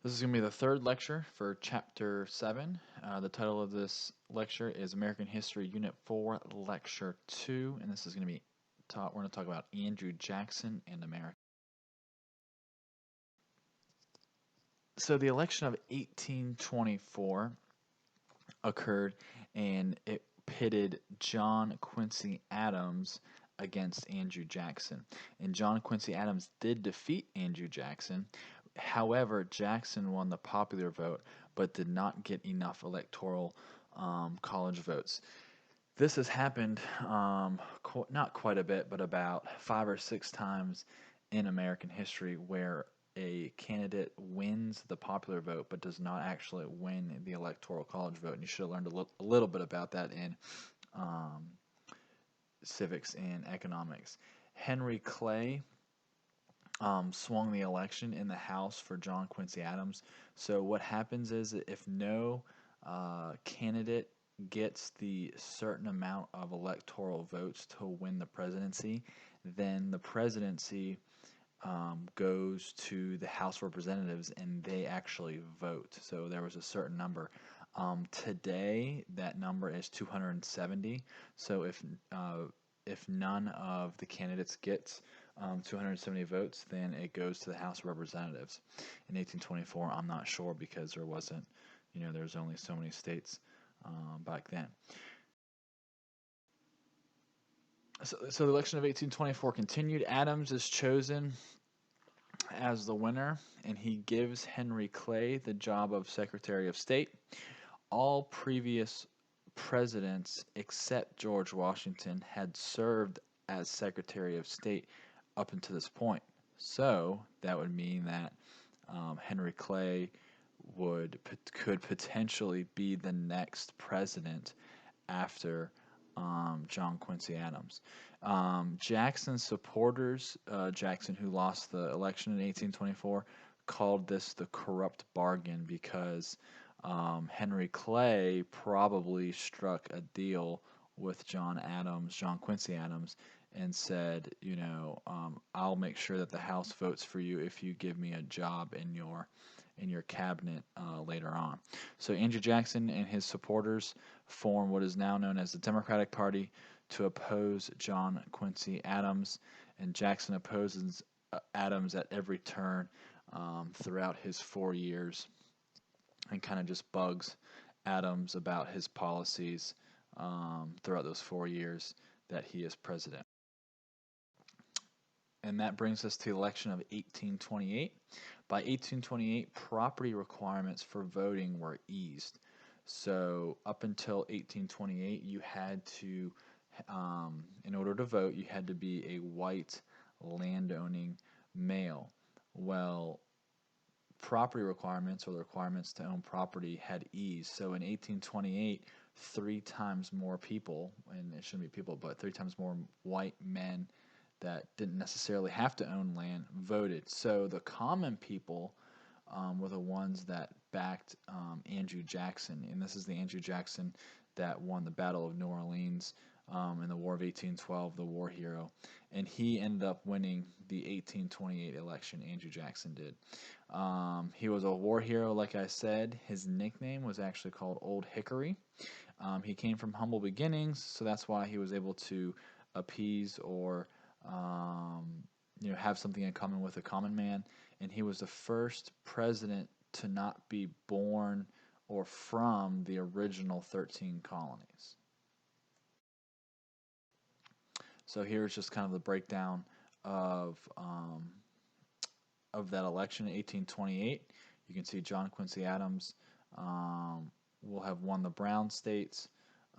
This is going to be the third lecture for Chapter 7. The title of this lecture is American History Unit 4, Lecture 2, and this is going to be we're going to talk about Andrew Jackson and America. So the election of 1824 occurred, and it pitted John Quincy Adams against Andrew Jackson. And John Quincy Adams did defeat Andrew Jackson. However, Jackson won the popular vote, but did not get enough electoral college votes. This has happened not quite a bit, but about 5 or 6 times in American history where a candidate wins the popular vote but does not actually win the electoral college vote. And you should have learned a little bit about that in um, civics and economics. Henry Clay swung the election in the House for John Quincy Adams. So what happens is that if no candidate gets the certain amount of electoral votes to win the presidency, then the presidency goes to the House of Representatives and they actually vote. So there was a certain number. Today, that number is 270. So if none of the candidates gets 270 votes, then it goes to the House of Representatives. In 1824, I'm not sure because there wasn't, there's only so many states back then. So the election of 1824 continued. Adams is chosen as the winner, and he gives Henry Clay the job of Secretary of State. All previous presidents except George Washington had served as Secretary of State up until this point. So that would mean that Henry Clay could potentially be the next president after John Quincy Adams. Jackson's supporters, Jackson, who lost the election in 1824, called this the corrupt bargain because Henry Clay probably struck a deal with John Quincy Adams, and said, I'll make sure that the House votes for you if you give me a job in your cabinet later on. So Andrew Jackson and his supporters form what is now known as the Democratic Party to oppose John Quincy Adams, and Jackson opposes Adams at every turn throughout his 4 years, and kind of just bugs Adams about his policies throughout those 4 years that he is president. And that brings us to the election of 1828. By 1828, property requirements for voting were eased. So up until 1828, you had to, in order to vote, you had to be a white landowning male. Well, property requirements, or the requirements to own property, had eased. So in 1828, 3 times more people, and it shouldn't be people, but 3 times more white men that didn't necessarily have to own land voted. So the common people were the ones that backed Andrew Jackson, and this is the Andrew Jackson that won the Battle of New Orleans in the War of 1812, the war hero, and he ended up winning the 1828 election. Andrew Jackson did. He was a war hero, like I said. His nickname was actually called Old Hickory. He came from humble beginnings, so that's why he was able to appease or have something in common with a common man. And he was the first president to not be born or from the original 13 colonies. So here's just kind of the breakdown of that election in 1828. You can see John Quincy Adams will have won the brown states,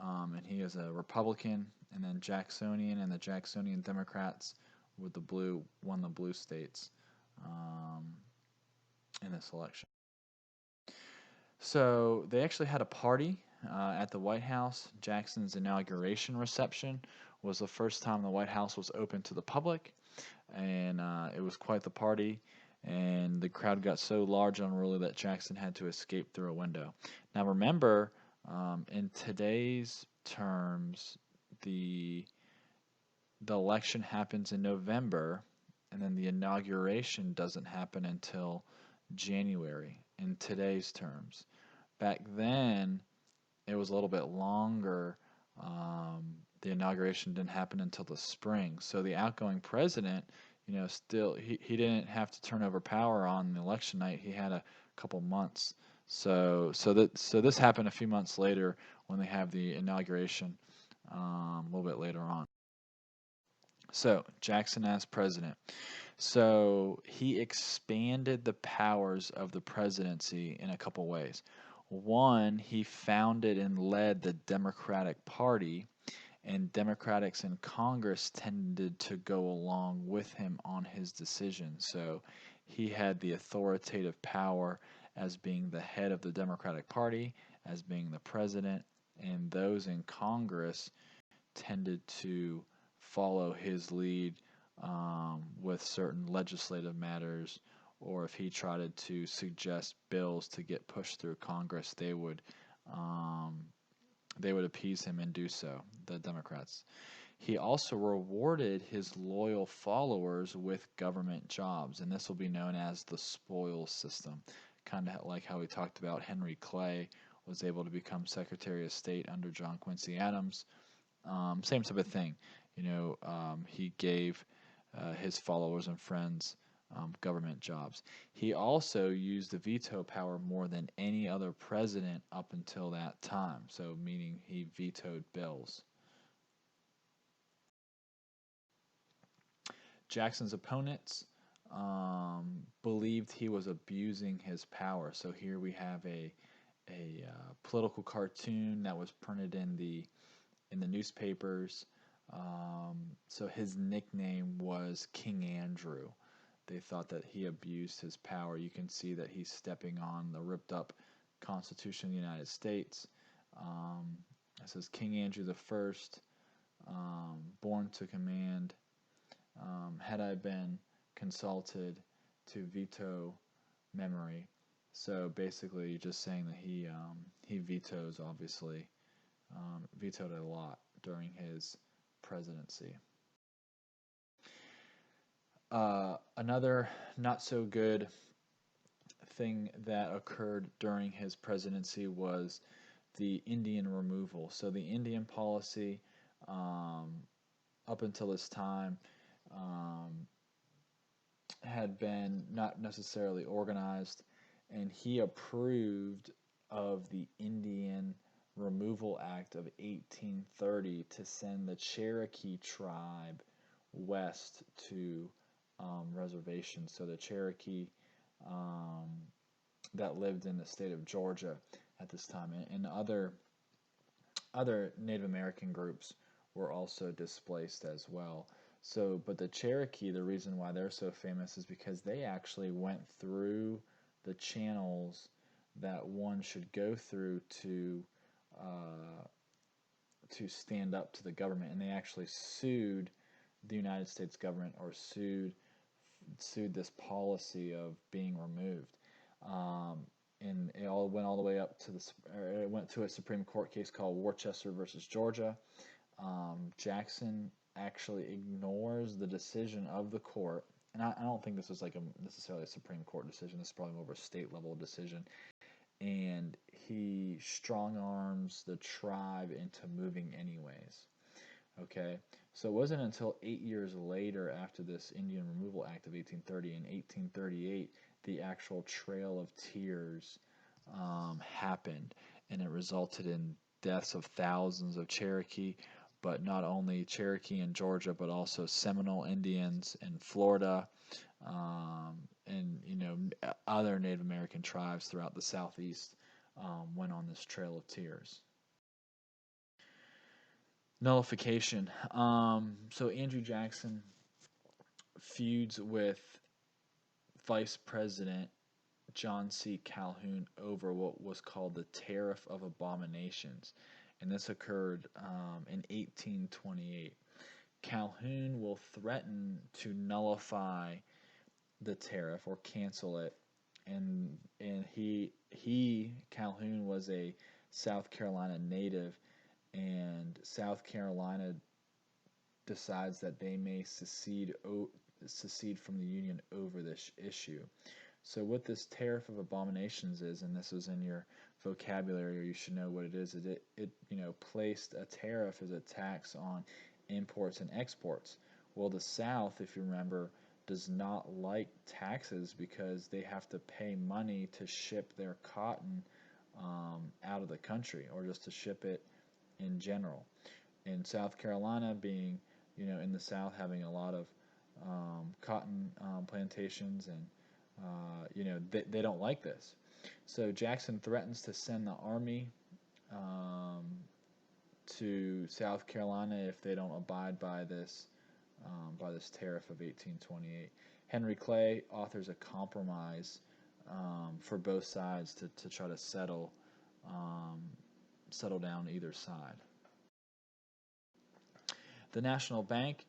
and he is a Republican. And then Jacksonian and the Jacksonian Democrats with the blue won the blue states in this election. So they actually had a party at the White House. Jackson's inauguration reception was the first time the White House was open to the public, and it was quite the party. And the crowd got so large and unruly that Jackson had to escape through a window. Now remember, in today's terms, the election happens in November, and then the inauguration doesn't happen until January in today's terms. Back then, it was a little bit longer. The inauguration didn't happen until the spring. So the outgoing president, still he didn't have to turn over power on the election night. He had a couple months. So this happened a few months later when they have the inauguration, a little bit later on. So Jackson as president. So he expanded the powers of the presidency in a couple ways. One, he founded and led the Democratic Party, and Democrats in Congress tended to go along with him on his decisions. So he had the authoritative power as being the head of the Democratic Party, as being the president, and those in Congress tended to follow his lead with certain legislative matters, or if he tried to suggest bills to get pushed through Congress, um, they would appease him and do so, the Democrats. He also rewarded his loyal followers with government jobs, and this will be known as the spoils system, kind of like how we talked about Henry Clay was able to become Secretary of State under John Quincy Adams. Same type of thing. He gave his followers and friends government jobs. He also used the veto power more than any other president up until that time, so meaning he vetoed bills. Jackson's opponents believed he was abusing his power. So here we have a political cartoon that was printed in the newspapers. So his nickname was King Andrew. They thought that he abused his power. You can see that he's stepping on the ripped up Constitution of the United States. It says King Andrew the First, born to command. Had I been consulted to veto memory. So basically, just saying that he vetoes, obviously, vetoed a lot during his presidency. Another not so good thing that occurred during his presidency was the Indian removal. So the Indian policy, up until this time, um, had been not necessarily organized, and he approved of the Indian Removal Act of 1830 to send the Cherokee tribe west to reservations. So the Cherokee um, that lived in the state of Georgia at this time, and other Native American groups were also displaced as well. So, but the Cherokee, the reason why they're so famous is because they actually went through the channels that one should go through uh, to stand up to the government, and they actually sued the United States government, or sued this policy of being removed. Um, and it all went all the way up to it went to a Supreme Court case called Worcester versus Georgia. Jackson actually ignores the decision of the court, and I don't think this was like necessarily a Supreme Court decision. This is probably more of a state level decision, and he strong arms the tribe into moving anyways. Okay, so it wasn't until 8 years later, after this Indian Removal Act of 1830, in 1838, the actual Trail of Tears happened, and it resulted in deaths of thousands of Cherokee, but not only Cherokee in Georgia, but also Seminole Indians in Florida, and other Native American tribes throughout the Southeast went on this Trail of Tears. Nullification. So Andrew Jackson feuds with Vice President John C. Calhoun over what was called the Tariff of Abominations, and this occurred in 1828. Calhoun will threaten to nullify the tariff or cancel it, and he Calhoun was a South Carolina native, and South Carolina decides that they may secede from the Union over this issue. So what this tariff of abominations is, and this was in your vocabulary, or you should know what it is it placed a tariff as a tax on imports and exports. Well, the South, if you remember, does not like taxes because they have to pay money to ship their cotton out of the country, or just to ship it in general. In South Carolina, being in the South, having a lot of cotton plantations, and they don't like this. So Jackson threatens to send the army um, to South Carolina if they don't abide by this tariff of 1828. Henry Clay authors a compromise for both sides to try to um, settle down either side. The National Bank.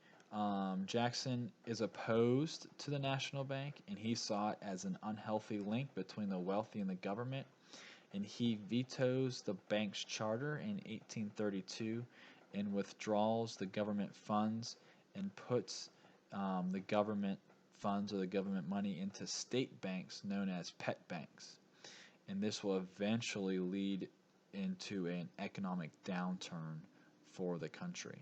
Jackson is opposed to the National Bank, and he saw it as an unhealthy link between the wealthy and the government. And he vetoes the bank's charter in 1832 and withdraws the government funds and puts the government funds, or the government money, into state banks known as pet banks. And this will eventually lead into an economic downturn for the country.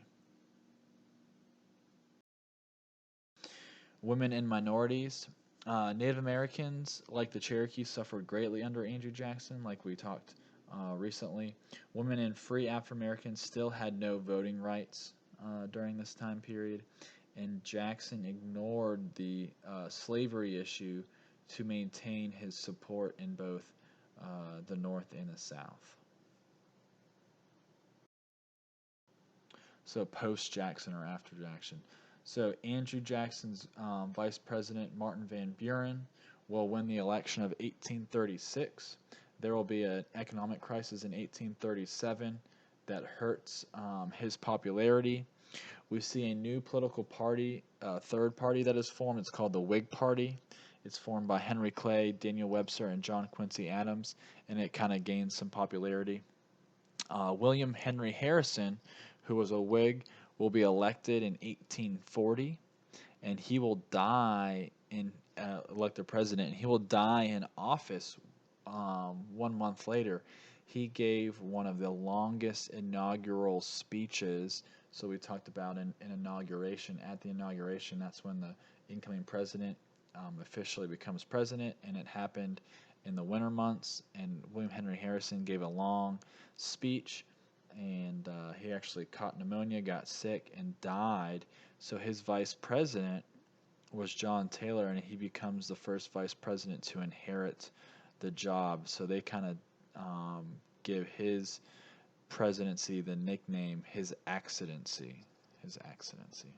Women and minorities. Native Americans, like the Cherokee, suffered greatly under Andrew Jackson, like we talked recently. Women and free African Americans still had no voting rights during this time period, and Jackson ignored the slavery issue to maintain his support in both the North and the South. So post Jackson or after Jackson. So Andrew Jackson's vice president, Martin Van Buren, will win the election of 1836. There will be an economic crisis in 1837 that hurts his popularity. We see a new political party, third party that is formed. It's called the Whig Party. It's formed by Henry Clay, Daniel Webster, and John Quincy Adams, and it kind of gains some popularity. William Henry Harrison, who was a Whig, will be elected in 1840, and he will die in elected president. And he will die in office 1 month later. He gave one of the longest inaugural speeches. So we talked about an inauguration. At the inauguration, that's when the incoming president officially becomes president, and it happened in the winter months. And William Henry Harrison gave a long speech, and he actually caught pneumonia, got sick, and died. So his vice president was John Taylor, and he becomes the first vice president to inherit the job. So they kind of give his presidency the nickname his accidency. His accidency.